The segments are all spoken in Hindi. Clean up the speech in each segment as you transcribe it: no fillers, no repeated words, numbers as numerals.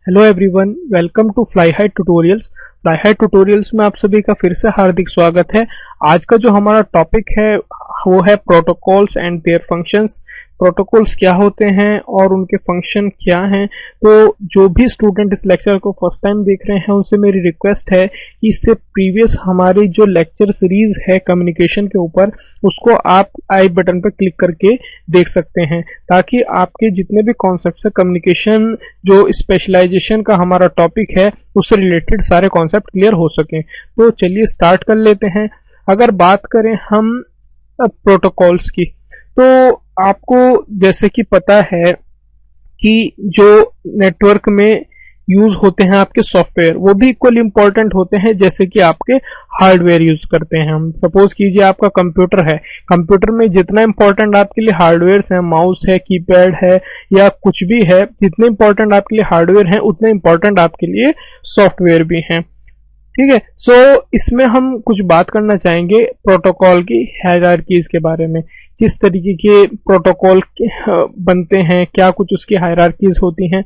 Hello everyone, welcome to fly high tutorials. Fly high tutorials में आप सभी का फिर से हार्दिक स्वागत है। आज का जो हमारा टॉपिक है वो है protocols and their functions. Protocols क्या होते हैं और उनके फंक्शन क्या हैं। तो जो भी स्टूडेंट इस लेक्चर को फर्स्ट टाइम देख रहे हैं उनसे मेरी रिक्वेस्ट है कि इससे प्रीवियस हमारी जो लेक्चर सीरीज है कम्युनिकेशन के ऊपर, उसको आप आई बटन पर क्लिक करके देख सकते हैं, ताकि आपके जितने भी कॉन्सेप्ट्स है कम्युनिकेशन जो स्पेशलाइजेशन का हमारा टॉपिक है उससे रिलेटेड सारे कॉन्सेप्ट क्लियर हो सकें। तो चलिए स्टार्ट कर लेते हैं। अगर बात करें हम प्रोटोकॉल्स की, तो आपको जैसे कि पता है कि जो नेटवर्क में यूज होते हैं आपके सॉफ्टवेयर, वो भी इक्वली इंपॉर्टेंट होते हैं जैसे कि आपके हार्डवेयर यूज करते हैं हम। सपोज कीजिए आपका कंप्यूटर है, कंप्यूटर में जितना इंपॉर्टेंट आपके लिए हार्डवेयर है, माउस है, कीपैड है या कुछ भी है, जितने इंपॉर्टेंट आपके लिए हार्डवेयर है उतने इंपॉर्टेंट आपके लिए सॉफ्टवेयर भी हैं। ठीक है। सो इसमें हम कुछ बात करना चाहेंगे प्रोटोकॉल की हायरार्कीज के बारे में, किस तरीके के प्रोटोकॉल बनते हैं, क्या कुछ उसकी हायरार्कीज होती हैं।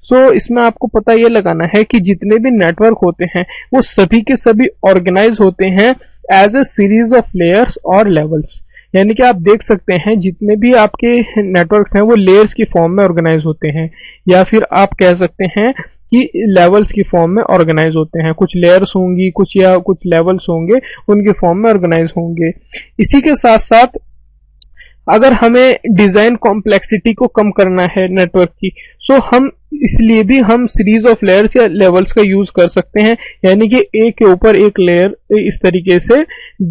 सो इसमें आपको पता ये लगाना है कि जितने भी नेटवर्क होते हैं वो सभी के सभी ऑर्गेनाइज होते हैं as a series of layers और लेवल्स। यानी कि आप देख सकते हैं जितने भी आपके नेटवर्क हैं वो लेयर्स की फॉर्म में ऑर्गेनाइज होते हैं, या फिर आप कह सकते हैं कि लेवल्स की फॉर्म में ऑर्गेनाइज होते हैं। कुछ लेयर्स होंगी, कुछ लेवल्स होंगे, उनके फॉर्म में ऑर्गेनाइज होंगे। इसी के साथ साथ अगर हमें डिजाइन कॉम्प्लेक्सिटी को कम करना है नेटवर्क की, सो हम इसलिए भी हम सीरीज ऑफ लेयर्स या लेवल्स का यूज कर सकते हैं, यानी कि एक के ऊपर एक लेयर इस तरीके से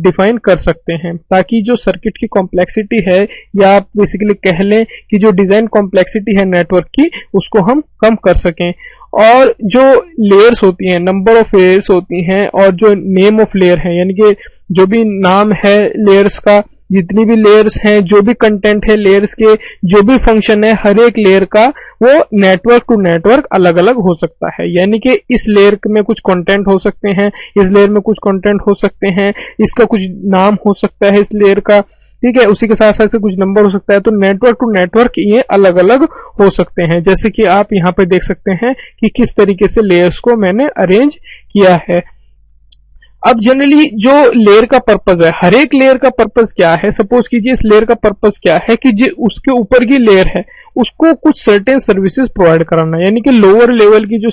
डिफाइन कर सकते हैं, ताकि जो सर्किट की कॉम्प्लेक्सिटी है, या आप बेसिकली कह लें कि जो डिजाइन कॉम्प्लेक्सिटी है नेटवर्क की, उसको हम कम कर सकें। और जो लेयर्स होती हैं, नंबर ऑफ लेयर्स होती हैं, और जो नेम ऑफ लेयर है, यानी कि जो भी नाम है लेयर्स का, जितनी भी लेयर्स हैं, जो भी कंटेंट है लेयर्स के, जो भी फंक्शन है हर एक लेयर का, वो नेटवर्क टू नेटवर्क अलग अलग हो सकता है। यानी कि इस लेयर में कुछ कंटेंट हो सकते हैं, इस लेयर में कुछ कंटेंट हो सकते हैं, इसका कुछ नाम हो सकता है इस लेयर का, ठीक है, उसी के साथ साथ कुछ नंबर हो सकता है। तो नेटवर्क टू नेटवर्क ये अलग अलग हो सकते हैं, जैसे कि आप यहाँ पे देख सकते हैं कि किस तरीके से लेयर्स को मैंने अरेंज किया है। अब जनरली जो लेयर का पर्पस है, हर एक लेयर का पर्पस क्या है, सपोज कीजिए इस लेयर का पर्पस क्या है कि जो उसके ऊपर की लेयर है उसको कुछ सर्टेन सर्विसेज प्रोवाइड कराना, यानी कि लोअर लेवल की जो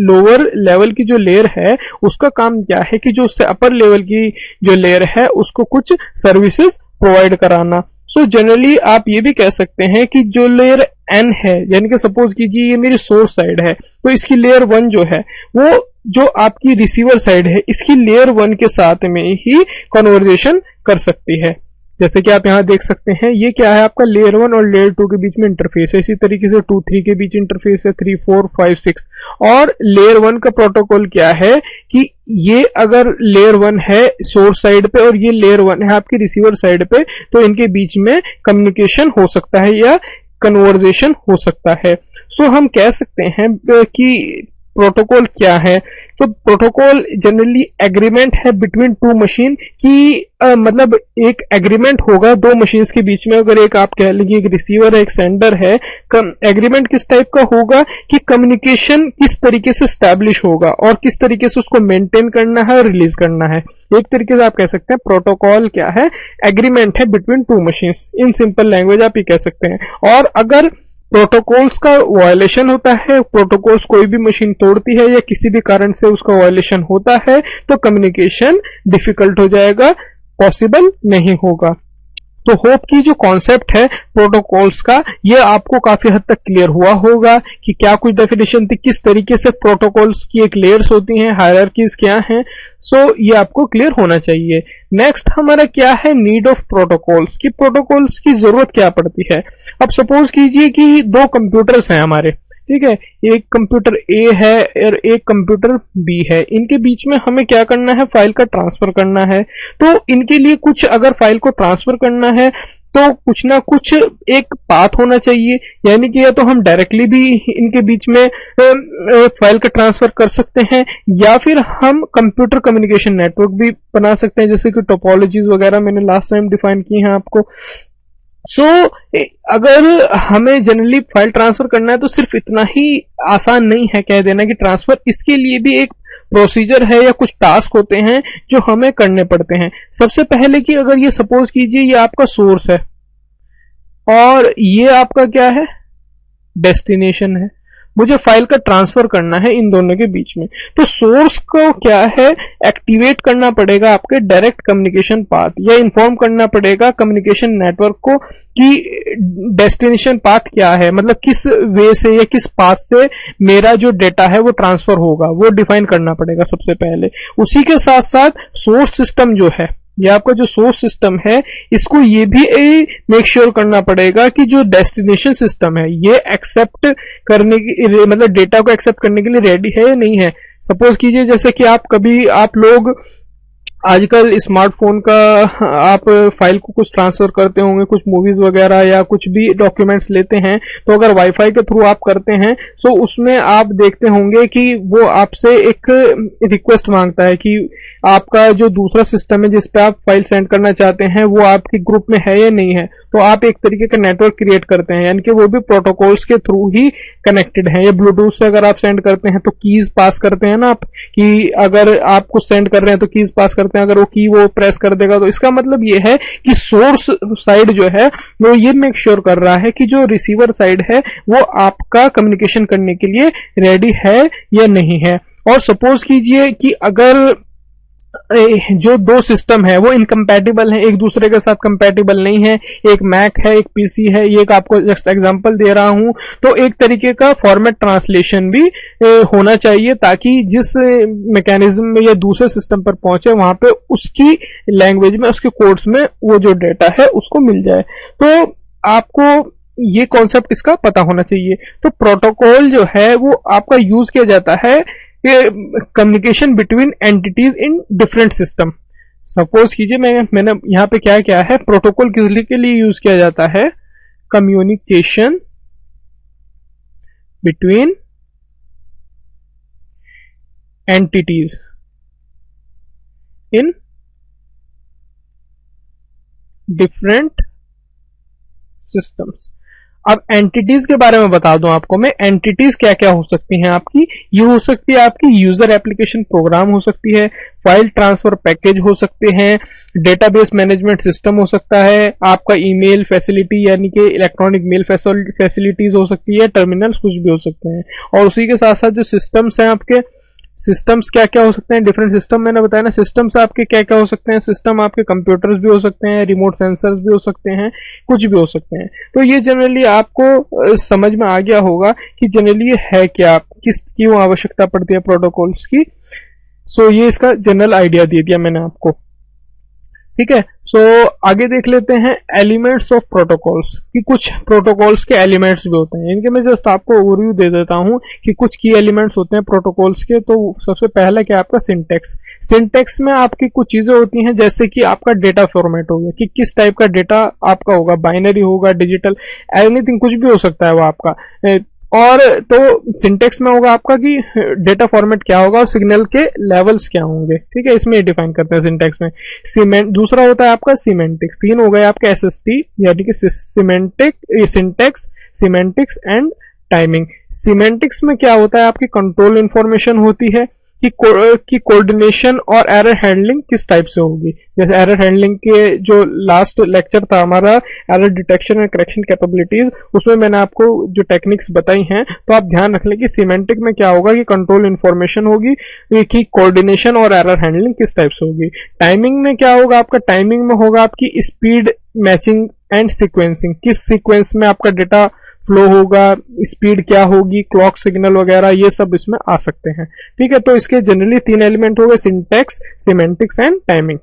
लोअर लेवल की जो लेयर है उसका काम क्या है कि जो उससे अपर लेवल की जो लेयर है उसको कुछ सर्विसेज प्रोवाइड कराना। सो जनरली आप ये भी कह सकते हैं कि जो लेयर एन है, यानी कि सपोज कीजिए ये मेरी सोर्स साइड है, तो इसकी लेयर 1 जो है वो जो आपकी रिसीवर साइड है इसकी लेयर 1 के साथ में ही कन्वर्जेशन कर सकती है। जैसे कि आप यहाँ देख सकते हैं ये क्या है, आपका लेयर 1 और लेयर 2 के बीच में इंटरफेस है। इसी तरीके से 2 3 के बीच इंटरफेस है, 3 4 5 6। और लेयर 1 का प्रोटोकॉल क्या है कि ये अगर लेयर 1 है सोर्स साइड पे और ये लेयर 1 है आपकी रिसीवर साइड पे, तो इनके बीच में कम्युनिकेशन हो सकता है या कन्वर्जेशन हो सकता है। सो हम कह सकते हैं कि प्रोटोकॉल क्या है। तो प्रोटोकॉल जनरली एग्रीमेंट है बिटवीन टू मशीन की, मतलब एक एग्रीमेंट होगा दो मशीन्स के बीच में। अगर एक आप कह लीजिए एक रिसीवर है एक सेंडर है, एग्रीमेंट किस टाइप का होगा कि कम्युनिकेशन किस तरीके से स्टैब्लिश होगा और किस तरीके से उसको मेंटेन करना है और रिलीज करना है। एक तरीके से आप कह सकते हैं प्रोटोकॉल क्या है, एग्रीमेंट है between two machines. In simple language आप ये कह सकते हैं। और अगर प्रोटोकॉल्स का वायलेशन होता है, प्रोटोकॉल्स कोई भी मशीन तोड़ती है या किसी भी कारण से उसका वायलेशन होता है, तो कम्युनिकेशन डिफिकल्ट हो जाएगा, पॉसिबल नहीं होगा। तो होप की जो कॉन्सेप्ट है प्रोटोकॉल्स का ये आपको काफी हद तक क्लियर हुआ होगा कि क्या कुछ डेफिनेशन थी, किस तरीके से प्रोटोकॉल्स की एक लेयर्स होती हैं, हायरार्कीज क्या हैं। सो ये आपको क्लियर होना चाहिए। नेक्स्ट हमारा क्या है, नीड ऑफ प्रोटोकॉल्स, कि प्रोटोकॉल्स की जरूरत क्या पड़ती है। अब सपोज कीजिए कि दो कंप्यूटर्स हैं हमारे, ठीक है, एक कंप्यूटर ए है और एक कंप्यूटर बी है। इनके बीच में हमें क्या करना है, फाइल का ट्रांसफर करना है। तो इनके लिए कुछ अगर फाइल को ट्रांसफर करना है तो कुछ ना कुछ एक पाथ होना चाहिए, यानी कि या तो हम डायरेक्टली भी इनके बीच में फाइल का ट्रांसफर कर सकते हैं, या फिर हम कंप्यूटर कम्युनिकेशन नेटवर्क भी बना सकते हैं, जैसे कि टोपोलॉजीज वगैरह मैंने लास्ट टाइम डिफाइन की हैं आपको। सो अगर हमें जनरली फाइल ट्रांसफर करना है तो सिर्फ इतना ही आसान नहीं है कह देना कि ट्रांसफर, इसके लिए भी एक प्रोसीजर है या कुछ टास्क होते हैं जो हमें करने पड़ते हैं। सबसे पहले कि अगर ये सपोज कीजिए ये आपका सोर्स है और ये आपका क्या है, डेस्टिनेशन है, मुझे फाइल का ट्रांसफर करना है इन दोनों के बीच में। तो सोर्स को क्या है, एक्टिवेट करना पड़ेगा आपके डायरेक्ट कम्युनिकेशन पाथ, या इन्फॉर्म करना पड़ेगा कम्युनिकेशन नेटवर्क को कि डेस्टिनेशन पाथ क्या है, मतलब किस वे से या किस पाथ से मेरा जो डेटा है वो ट्रांसफर होगा, वो डिफाइन करना पड़ेगा सबसे पहले। उसी के साथ साथ सोर्स सिस्टम जो है, ये आपका जो सोर्स सिस्टम है, इसको ये भी मेक श्योर करना पड़ेगा कि जो डेस्टिनेशन सिस्टम है ये एक्सेप्ट करने की, मतलब डेटा को एक्सेप्ट करने के लिए रेडी है या नहीं है। सपोज कीजिए जैसे कि आप लोग आजकल स्मार्टफोन का आप फाइल को कुछ ट्रांसफर करते होंगे, कुछ मूवीज वगैरह या कुछ भी डॉक्यूमेंट्स लेते हैं, तो अगर वाईफाई के थ्रू आप करते हैं तो उसमें आप देखते होंगे कि वो आपसे एक रिक्वेस्ट मांगता है कि आपका जो दूसरा सिस्टम है जिस पे आप फाइल सेंड करना चाहते हैं वो आपके ग्रुप में है या नहीं है। तो आप एक तरीके का नेटवर्क क्रिएट करते हैं, यानी कि वो भी प्रोटोकॉल्स के थ्रू ही कनेक्टेड है। या ब्लूटूथ से अगर आप सेंड करते हैं तो कीज पास करते हैं ना आप, कि अगर आप कुछ सेंड कर रहे हैं तो कीज पास करते हैं, अगर वो की वो प्रेस कर देगा, तो इसका मतलब ये है कि सोर्स साइड जो है वो ये मेक श्योर कर रहा है कि जो रिसीवर साइड है वो आपका कम्युनिकेशन करने के लिए रेडी है या नहीं है। और सपोज कीजिए कि अगर जो दो सिस्टम है वो इनकम्पैटिबल है, एक दूसरे के साथ कंपैटिबल नहीं है, एक मैक है एक पीसी है, ये एक आपको जस्ट एग्जांपल दे रहा हूं, तो एक तरीके का फॉर्मेट ट्रांसलेशन भी होना चाहिए ताकि जिस मैकेनिज्म में या दूसरे सिस्टम पर पहुंचे वहां पे उसकी लैंग्वेज में, उसके कोड्स में वो जो डेटा है उसको मिल जाए। तो आपको ये कॉन्सेप्ट इसका पता होना चाहिए। तो प्रोटोकॉल जो है वो आपका यूज किया जाता है communication between entities in different system. Suppose कीजिए मैंने यहाँ पे क्या क्या है, प्रोटोकॉल के लिए यूज किया जाता है, communication between entities in different systems. अब एंटिटीज के बारे में बता दूं आपको मैं, एंटिटीज क्या क्या हो सकती हैं आपकी। ये हो सकती है आपकी यूजर एप्लीकेशन प्रोग्राम हो सकती है, फाइल ट्रांसफर पैकेज हो सकते हैं, डेटाबेस मैनेजमेंट सिस्टम हो सकता है, आपका ईमेल फैसिलिटी यानी कि इलेक्ट्रॉनिक मेल फैसिलिटीज हो सकती है, टर्मिनल्स कुछ भी हो सकते हैं। और उसी के साथ साथ जो सिस्टम्स हैं आपके, सिस्टम्स क्या क्या हो सकते हैं, डिफरेंट सिस्टम मैंने बताया ना, सिस्टम्स आपके क्या क्या हो सकते हैं, सिस्टम आपके कंप्यूटर्स भी हो सकते हैं, रिमोट सेंसर्स भी हो सकते हैं, कुछ भी हो सकते हैं। तो ये जनरली आपको समझ में आ गया होगा कि जनरली ये है क्या, किस क्यों आवश्यकता पड़ती है प्रोटोकॉल्स की। सो ये इसका जनरल आइडिया दे दिया मैंने आपको, ठीक है। सो आगे देख लेते हैं एलिमेंट्स ऑफ प्रोटोकॉल्स, कि कुछ प्रोटोकॉल्स के एलिमेंट्स भी होते हैं। इनके मैं जस्ट आपको ओवरव्यू दे देता हूं कि कुछ की एलिमेंट्स होते हैं प्रोटोकॉल्स के। तो सबसे पहला क्या आपका सिंटेक्स। सिंटेक्स में आपकी कुछ चीजें होती हैं, जैसे कि आपका डेटा फॉर्मेट हो गया, कि किस टाइप का डेटा आपका होगा, बाइनरी होगा, डिजिटल, एनीथिंग, कुछ भी हो सकता है वो आपका। और तो सिंटेक्स में होगा आपका कि डेटा फॉर्मेट क्या होगा और सिग्नल के लेवल्स क्या होंगे, ठीक है, इसमें डिफाइन करते हैं सिंटेक्स में। दूसरा होता है आपका सीमेंटिक्स। तीन हो गए आपके एसएसटी, यानी कि syntax, semantics and timing. Semantics में क्या होता है, आपकी कंट्रोल इंफॉर्मेशन होती है कि कोऑर्डिनेशन और एरर हैंडलिंग किस टाइप से होगी। जैसे एरर हैंडलिंग के जो लास्ट लेक्चर था हमारा, error detection and correction capabilities, उसमें मैंने आपको जो टेक्निक्स बताई हैं, तो आप ध्यान रख लें कि सिमेंटिक में क्या होगा कि कंट्रोल इंफॉर्मेशन होगी, कि कोऑर्डिनेशन और एरर हैंडलिंग किस टाइप से होगी। टाइमिंग में क्या होगा आपका, टाइमिंग में होगा आपकी स्पीड मैचिंग एंड सीक्वेंसिंग, किस सीक्वेंस में आपका डेटा फ्लो होगा, स्पीड क्या होगी, क्लॉक सिग्नल वगैरह, ये सब इसमें आ सकते हैं, ठीक है। तो इसके जनरली तीन एलिमेंट हो गए, syntax, semantics and timing.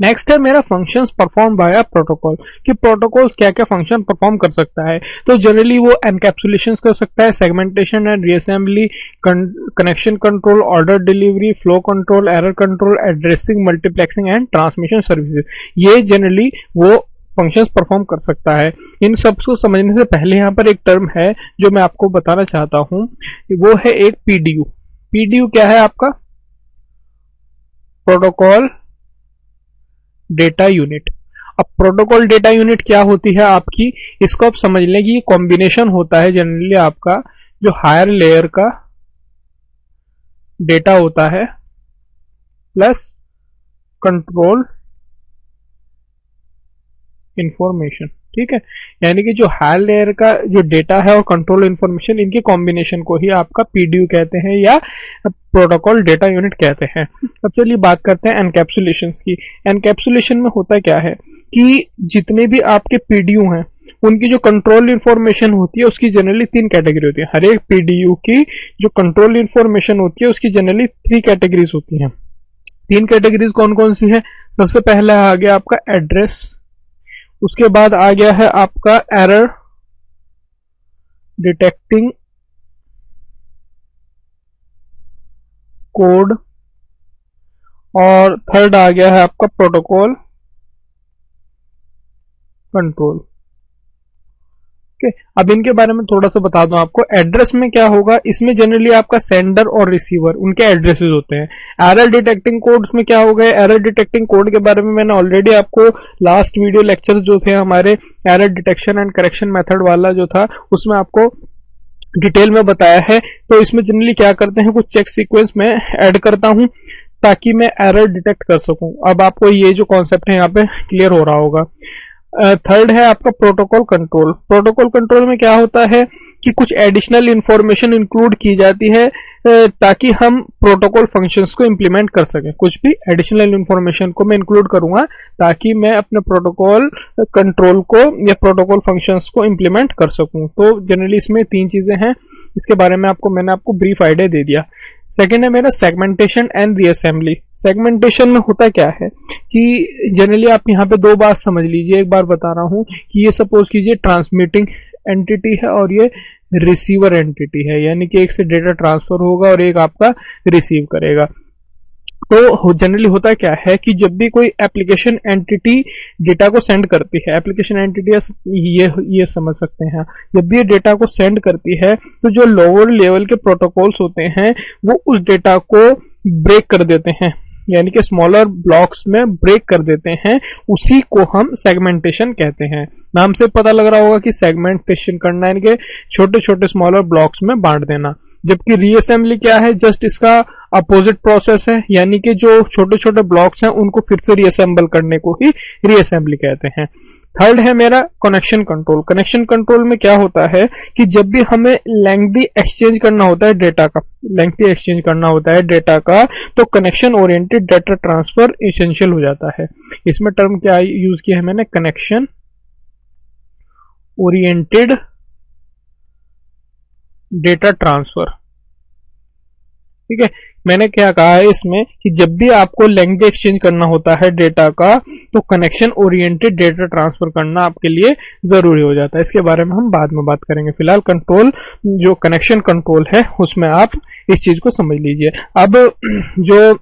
Next है मेरा functions perform by a protocol, कि प्रोटोकॉल क्या क्या फंक्शन परफॉर्म कर सकता है। तो जनरली वो एनकैप्सुलेशन कर सकता है, segmentation and reassembly, connection control, order delivery, flow control, error control, addressing, multiplexing and transmission services. ये जनरली वो फंक्शंस परफॉर्म कर सकता है। इन सबको समझने से पहले यहाँ पर एक टर्म है जो मैं आपको बताना चाहता हूं, वो है एक पीडीयू। पीडीयू क्या है आपका, प्रोटोकॉल डेटा यूनिट। अब प्रोटोकॉल डेटा यूनिट क्या होती है आपकी, इसको आप समझ लें कि ये कॉम्बिनेशन होता है जनरली आपका जो हायर लेयर का डेटा होता है प्लस कंट्रोल इंफॉर्मेशन। ठीक है, यानी कि जो हायर लेयर का जो डेटा है और कंट्रोल इंफॉर्मेशन, इनके कॉम्बिनेशन को ही आपका पीडीयू कहते हैं या प्रोटोकॉल डेटा यूनिट कहते हैं। अब चलिए बात करते हैं एनकैप्सुलेशन की। एनकैप्सुलेशन में होता क्या है कि जितने भी आपके पीडीयू हैं उनकी जो कंट्रोल इंफॉर्मेशन होती है उसकी जनरली 3 कैटेगरी होती है। हर एक पीडीयू की जो कंट्रोल इंफॉर्मेशन होती है उसकी जनरली 3 कैटेगरीज होती हैं। 3 कैटेगरीज कौन कौन सी है? सबसे पहला आ गया आपका एड्रेस, उसके बाद आ गया है आपका एरर डिटेक्टिंग कोड, और थर्ड आ गया है आपका प्रोटोकॉल कंट्रोल। ओके, अब इनके बारे में थोड़ा सा बता दूं आपको। एड्रेस में क्या होगा, इसमें जनरली आपका सेंडर और रिसीवर उनके एड्रेसेस होते हैं। एरर डिटेक्टिंग कोड में क्या होगा, एरर डिटेक्टिंग कोड के बारे में मैंने ऑलरेडी आपको लास्ट वीडियो लेक्चर्स जो थे हमारे error detection and correction method वाला जो था उसमें आपको डिटेल में बताया है। तो इसमें जनरली क्या करते हैं, कुछ चेक सीक्वेंस में ऐड करता हूं ताकि मैं एरर डिटेक्ट कर सकूं। अब आपको ये जो कॉन्सेप्ट है यहाँ पे क्लियर हो रहा होगा। थर्ड है आपका प्रोटोकॉल कंट्रोल। प्रोटोकॉल कंट्रोल में क्या होता है कि कुछ एडिशनल इंफॉर्मेशन इंक्लूड की जाती है ताकि हम प्रोटोकॉल फंक्शंस को इंप्लीमेंट कर सकें। कुछ भी एडिशनल इंफॉर्मेशन को मैं इंक्लूड करूंगा ताकि मैं अपने प्रोटोकॉल कंट्रोल को या प्रोटोकॉल फंक्शंस को इंप्लीमेंट कर सकूं। तो जनरली इसमें 3 चीजें हैं, इसके बारे में मैंने आपको ब्रीफ आइडिया दे दिया। सेकेंड है मेरा सेगमेंटेशन एंड रीअसेंबली। सेगमेंटेशन में होता क्या है कि जनरली आप यहाँ पे 2 बात समझ लीजिए। एक बार बता रहा हूँ कि ये सपोज कीजिए ट्रांसमिटिंग एंटिटी है और ये रिसीवर एंटिटी है, यानी कि एक से डेटा ट्रांसफर होगा और एक आपका रिसीव करेगा। तो जनरली होता क्या है कि जब भी कोई एप्लीकेशन एंटिटी डेटा को सेंड करती है, एप्लीकेशन एंटिटी ये समझ सकते हैं, जब भी ये डेटा को सेंड करती है तो जो लोअर लेवल के प्रोटोकॉल्स होते हैं वो उस डेटा को ब्रेक कर देते हैं, यानी कि स्मॉलर ब्लॉक्स में ब्रेक कर देते हैं। उसी को हम सेगमेंटेशन कहते हैं। नाम से पता लग रहा होगा कि सेगमेंटेशन करना यानी कि छोटे छोटे स्मॉलर ब्लॉक्स में बांट देना। जबकि रीअसेंबली क्या है, जस्ट इसका अपोजिट प्रोसेस है, यानी कि जो छोटे छोटे ब्लॉक्स हैं उनको फिर से रीअसेंबल करने को ही रीअसेंबली कहते हैं। थर्ड है मेरा कनेक्शन कंट्रोल। कनेक्शन कंट्रोल में क्या होता है कि जब भी हमें लेंथी एक्सचेंज करना होता है डेटा का, लेंथी एक्सचेंज करना होता है डेटा का, तो connection oriented data transfer essential हो जाता है। इसमें टर्म क्या यूज किया है मैंने, कनेक्शन ओरिएंटेड डेटा ट्रांसफर। ठीक है, मैंने क्या कहा है इसमें कि जब भी आपको लेंथ एक्सचेंज करना होता है डेटा का तो कनेक्शन ओरिएंटेड डेटा ट्रांसफर करना आपके लिए जरूरी हो जाता है। इसके बारे में हम बाद में बात करेंगे। फिलहाल कंट्रोल जो कनेक्शन कंट्रोल है उसमें आप इस चीज को समझ लीजिए। अब जो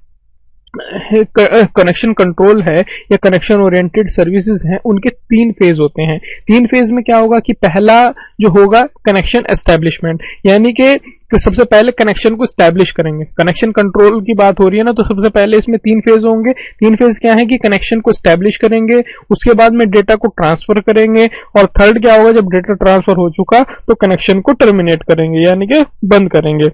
कनेक्शन कंट्रोल है या कनेक्शन ओरिएंटेड सर्विसेज हैं उनके 3 फेज होते हैं। 3 फेज में क्या होगा कि पहला जो होगा कनेक्शन एस्टैब्लिशमेंट, यानी कि सबसे पहले कनेक्शन को एस्टैब्लिश करेंगे। कनेक्शन कंट्रोल की बात हो रही है ना, तो सबसे पहले इसमें 3 फेज होंगे। 3 फेज क्या है कि कनेक्शन को एस्टैब्लिश करेंगे, उसके बाद में डेटा को ट्रांसफर करेंगे, और थर्ड क्या होगा, जब डेटा ट्रांसफर हो चुका तो कनेक्शन को टर्मिनेट करेंगे यानी कि बंद करेंगे।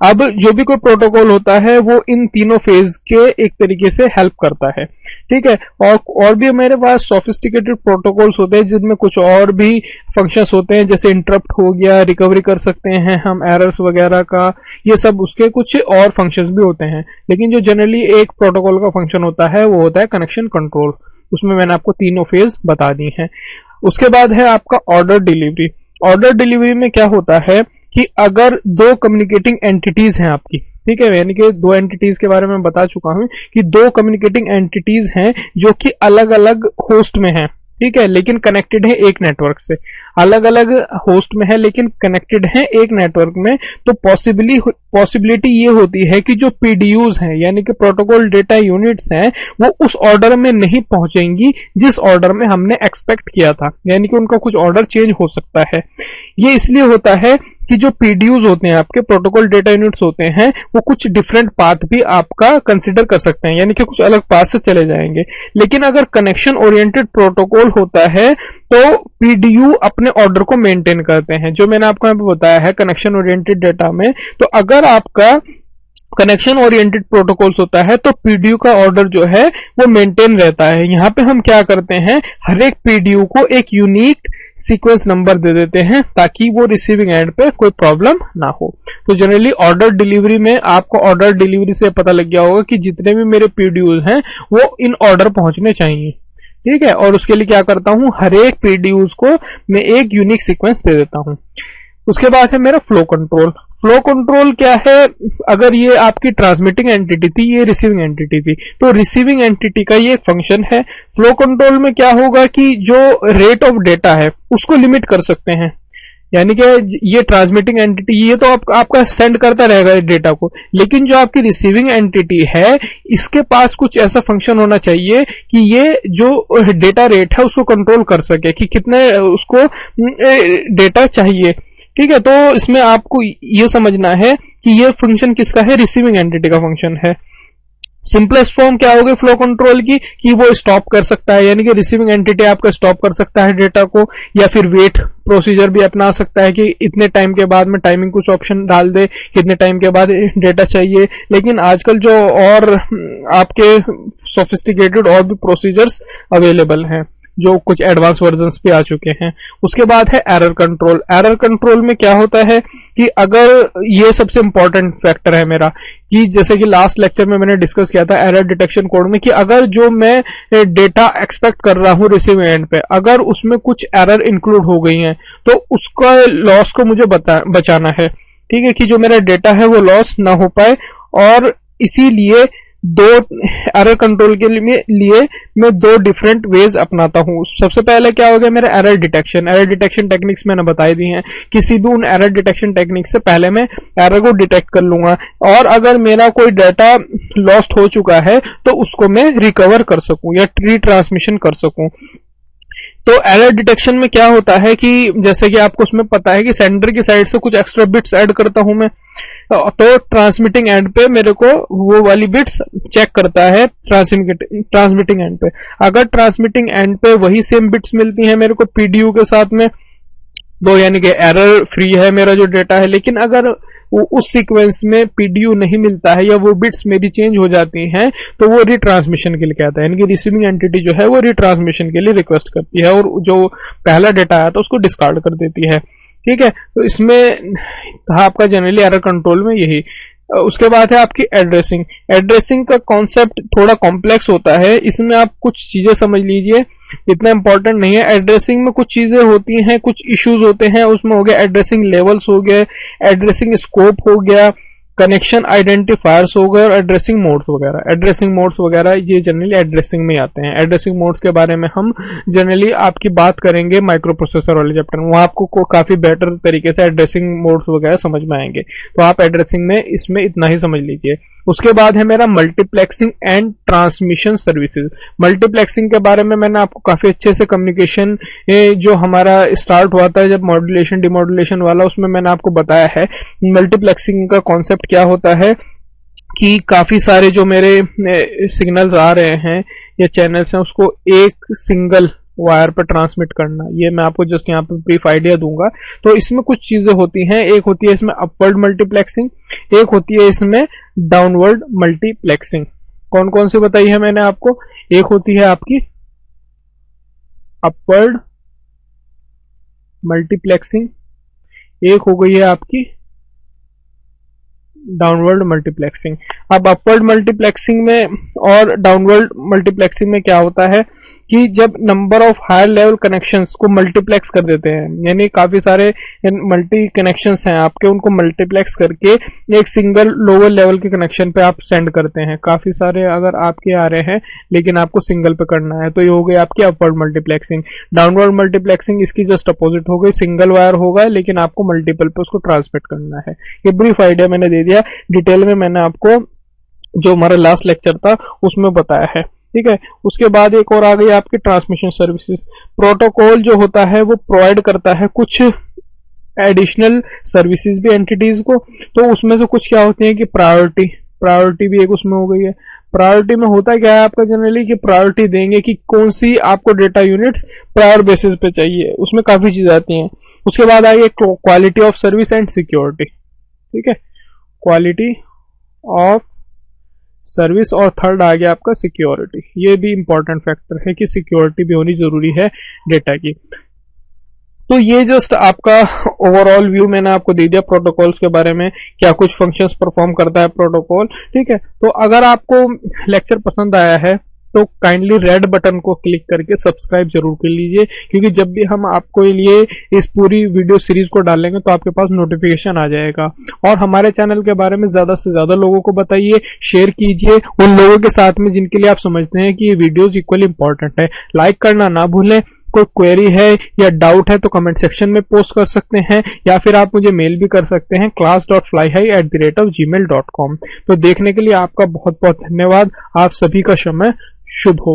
अब जो भी कोई प्रोटोकॉल होता है वो इन तीनों फेज के एक तरीके से हेल्प करता है। ठीक है, और भी मेरे पास सोफिस्टिकेटेड प्रोटोकॉल्स होते हैं जिनमें कुछ और भी फंक्शंस होते हैं, जैसे इंटरप्ट हो गया, रिकवरी कर सकते हैं हम एरर्स वगैरह का, ये सब उसके कुछ और फंक्शंस भी होते हैं। लेकिन जो जनरली एक प्रोटोकॉल का फंक्शन होता है वो होता है कनेक्शन कंट्रोल। उसमें मैंने आपको तीनों फेज बता दी हैं। उसके बाद है आपका ऑर्डर डिलीवरी। ऑर्डर डिलीवरी में क्या होता है कि अगर 2 कम्युनिकेटिंग एंटिटीज हैं आपकी, ठीक है, यानी कि 2 एंटिटीज के बारे में बता चुका हूं कि 2 कम्युनिकेटिंग एंटिटीज हैं जो कि अलग अलग होस्ट में हैं, ठीक है, लेकिन कनेक्टेड है एक नेटवर्क से। अलग अलग होस्ट में है लेकिन कनेक्टेड है एक नेटवर्क में, तो पॉसिबिलिटी ये होती है कि जो पीडीयूज हैं यानी कि प्रोटोकॉल डेटा यूनिट्स हैं वो उस ऑर्डर में नहीं पहुंचेंगी जिस ऑर्डर में हमने एक्सपेक्ट किया था, यानी कि उनका कुछ ऑर्डर चेंज हो सकता है। ये इसलिए होता है कि जो पीडीयूज होते हैं, आपके प्रोटोकॉल डेटा यूनिट्स होते हैं, वो कुछ डिफरेंट पाथ भी आपका कंसिडर कर सकते हैं, यानी कि कुछ अलग पाथ से चले जाएंगे। लेकिन अगर कनेक्शन ओरिएंटेड प्रोटोकॉल होता है तो पीडीयू अपने ऑर्डर को मेंटेन करते हैं, जो मैंने आपको यहाँ पे बताया है कनेक्शन ओरिएंटेड डेटा में। तो अगर आपका कनेक्शन ओरिएंटेड प्रोटोकॉल्स होता है तो पीडीयू का ऑर्डर जो है वो मेंटेन रहता है। यहाँ पे हम क्या करते हैं, हर एक पीडीयू को एक यूनिक सीक्वेंस नंबर दे देते हैं ताकि वो रिसीविंग एंड पे कोई प्रॉब्लम ना हो। तो जनरली ऑर्डर डिलीवरी में आपको ऑर्डर डिलीवरी से पता लग गया होगा कि जितने भी मेरे पीडीयूज हैं वो इन ऑर्डर पहुंचने चाहिए, ठीक है। और उसके लिए क्या करता हूं, हर एक पीडीयूज को मैं एक यूनिक सीक्वेंस दे देता हूं। उसके बाद है मेरा फ्लो कंट्रोल। फ्लो कंट्रोल क्या है, अगर ये आपकी ट्रांसमिटिंग एंटिटी थी, ये रिसीविंग एंटिटी थी, तो रिसीविंग एंटिटी का ये फंक्शन है। फ्लो कंट्रोल में क्या होगा कि जो रेट ऑफ डेटा है उसको लिमिट कर सकते हैं, यानी कि ये ट्रांसमिटिंग एंटिटी ये तो आपका सेंड करता रहेगा डेटा को, लेकिन जो आपकी रिसीविंग एंटिटी है इसके पास कुछ ऐसा फंक्शन होना चाहिए कि ये जो डेटा रेट है उसको कंट्रोल कर सके कि कितने उसको डेटा चाहिए, ठीक है। तो इसमें आपको ये समझना है कि ये फंक्शन किसका है, रिसीविंग एंटिटी का फंक्शन है। सिंपलेस्ट फॉर्म क्या होगी फ्लो कंट्रोल की, कि वो स्टॉप कर सकता है, यानी कि रिसीविंग एंटिटी आपका स्टॉप कर सकता है डेटा को, या फिर वेट प्रोसीजर भी अपना सकता है कि इतने टाइम के बाद में टाइमिंग कुछ ऑप्शन डाल दे, कितने टाइम के बाद डेटा चाहिए। लेकिन आजकल जो और आपके सोफिस्टिकेटेड और भी प्रोसीजर्स अवेलेबल हैं, जो कुछ एडवांस वर्जन्स पे आ चुके हैं। उसके बाद है एरर कंट्रोल। एरर कंट्रोल में क्या होता है कि अगर ये सबसे इंपॉर्टेंट फैक्टर है मेरा, कि जैसे कि लास्ट लेक्चर में मैंने डिस्कस किया था एरर डिटेक्शन कोड में, कि अगर जो मैं डेटा एक्सपेक्ट कर रहा हूं रिसीविंग एंड पे, अगर उसमें कुछ एरर इंक्लूड हो गई हैं तो उसका लॉस को मुझे बचाना है, ठीक है, कि जो मेरा डेटा है वो लॉस ना हो पाए। और इसीलिए दो एरर कंट्रोल के लिए मैं दो डिफरेंट वेज अपनाता हूं। सबसे पहले क्या हो गया मेरा error detection. Error detection techniques मैंने बताई दी हैं, किसी भी उन एरर डिटेक्शन टेक्निक से पहले मैं एरर को डिटेक्ट कर लूंगा, और अगर मेरा कोई डाटा लॉस्ट हो चुका है तो उसको मैं रिकवर कर सकूं या रीट्रांसमिशन कर सकूं। तो एरर डिटेक्शन में क्या होता है कि जैसे कि आपको उसमें पता है कि सेंडर की साइड से कुछ एक्स्ट्रा बिट्स ऐड करता हूं मैं, तो ट्रांसमिटिंग एंड पे मेरे को वो वाली बिट्स चेक करता है ट्रांसमिटिंग एंड पे। अगर ट्रांसमिटिंग एंड पे वही सेम बिट्स मिलती हैं मेरे को पीडीयू के साथ में, तो यानी कि एरर फ्री है मेरा जो डेटा है। लेकिन अगर उस सीक्वेंस में पीडीयू नहीं मिलता है या वो बिट्स मेरी चेंज हो जाती हैं तो वो रिट्रांसमिशन के लिए कहता है, यानी कि रिसीविंग एंटिटी जो है वो रिट्रांसमिशन के लिए रिक्वेस्ट करती है और जो पहला डेटा आया था उसको डिस्कार्ड कर देती है, ठीक है। तो इसमें था आपका जनरली एरर कंट्रोल में यही। उसके बाद है आपकी एड्रेसिंग। एड्रेसिंग का कॉन्सेप्ट थोड़ा कॉम्प्लेक्स होता है, इसमें आप कुछ चीजें समझ लीजिए, इतना इंपॉर्टेंट नहीं है। एड्रेसिंग में कुछ चीजें होती हैं, कुछ इश्यूज होते हैं, उसमें हो गया एड्रेसिंग लेवल्स हो गए, एड्रेसिंग स्कोप हो गया, कनेक्शन आइडेंटिफायर्स हो गए और एड्रेसिंग मोड्स वगैरह। एड्रेसिंग मोड्स वगैरह ये जनरली एड्रेसिंग में आते हैं। एड्रेसिंग मोड्स के बारे में हम जनरली आपकी बात करेंगे माइक्रो प्रोसेसर वाले चैप्टर में, वहां आपको काफी बेटर तरीके से एड्रेसिंग मोड्स वगैरह समझ में आएंगे। तो आप एड्रेसिंग में इसमें इतना ही समझ लीजिए। उसके बाद है मेरा multiplexing and transmission services. Multiplexing के बारे में मैंने आपको काफी अच्छे से कम्युनिकेशन जो हमारा स्टार्ट हुआ था जब मॉड्यूलेशन डिमॉड्यूलेशन वाला, उसमें मैंने आपको बताया है मल्टीप्लेक्सिंग का कॉन्सेप्ट क्या होता है कि काफी सारे जो मेरे सिग्नल्स आ रहे हैं या चैनल्स हैं उसको एक सिंगल वायर पर ट्रांसमिट करना। ये मैं आपको जस्ट यहाँ पे ब्रीफ आइडिया दूंगा। तो इसमें कुछ चीजें होती हैं, एक होती है इसमें अपवर्ड मल्टीप्लेक्सिंग, एक होती है इसमें डाउनवर्ड मल्टीप्लेक्सिंग। कौन कौन सी बताई है मैंने आपको, एक होती है आपकी अपवर्ड मल्टीप्लेक्सिंग, एक हो गई है आपकी डाउनवर्ड मल्टीप्लेक्सिंग। अब अपवर्ड मल्टीप्लेक्सिंग में और डाउनवर्ड मल्टीप्लेक्सिंग में क्या होता है कि जब number of higher level connections को मल्टीप्लेक्स कर देते हैं, यानी काफी सारे मल्टी कनेक्शंस हैं आपके, उनको मल्टीप्लेक्स करके एक सिंगल लोअर लेवल के कनेक्शन पे आप सेंड करते हैं। काफी सारे अगर आपके आ रहे हैं लेकिन आपको सिंगल पे करना है तो ये हो गई आपकी अपवर्ड मल्टीप्लेक्सिंग। डाउनवर्ड मल्टीप्लेक्सिंग इसकी जस्ट अपोजिट हो गई, सिंगल वायर होगा लेकिन आपको मल्टीपल पे उसको ट्रांसमिट करना है। ये ब्रीफ आइडिया मैंने दे दिया, डिटेल में मैंने आपको जो हमारा लास्ट लेक्चर था उसमें बताया है, ठीक है। उसके बाद एक और आ गई आपकी ट्रांसमिशन सर्विसेज। प्रोटोकॉल जो होता है वो प्रोवाइड करता है कुछ एडिशनल सर्विसेज भी एंटिटीज को। तो उसमें से कुछ क्या होते हैं कि प्रायोरिटी भी एक उसमें हो गई है। प्रायोरिटी में होता क्या है आपका जनरली कि प्रायोरिटी देंगे कि कौन सी आपको डेटा यूनिट्स प्रायर बेसिस पे चाहिए, उसमें काफी चीजें आती हैं। उसके बाद आई quality of service and security, ठीक है, क्वालिटी ऑफ सर्विस, और थर्ड आ गया आपका सिक्योरिटी। ये भी इंपॉर्टेंट फैक्टर है कि सिक्योरिटी भी होनी जरूरी है डेटा की। तो ये जस्ट आपका ओवरऑल व्यू मैंने आपको दे दिया प्रोटोकॉल्स के बारे में, क्या कुछ फंक्शंस परफॉर्म करता है प्रोटोकॉल, ठीक है। तो अगर आपको लेक्चर पसंद आया है तो काइंडली रेड बटन को क्लिक करके सब्सक्राइब जरूर कर लीजिए, क्योंकि जब भी हम आपको लिए इस पूरी वीडियो सीरीज को डालेंगे तो आपके पास नोटिफिकेशन आ जाएगा। और हमारे चैनल के बारे में ज्यादा से ज्यादा लोगों को बताइए, शेयर कीजिए उन लोगों के साथ में जिनके लिए आप समझते हैं कि ये वीडियोज इक्वली इंपॉर्टेंट है। लाइक करना ना भूलें। कोई क्वेरी है या डाउट है तो कमेंट सेक्शन में पोस्ट कर सकते हैं, या फिर आप मुझे मेल भी कर सकते हैं class.flyhigh@gmail.com। तो देखने के लिए आपका बहुत बहुत धन्यवाद। आप सभी का समय शुभ हो।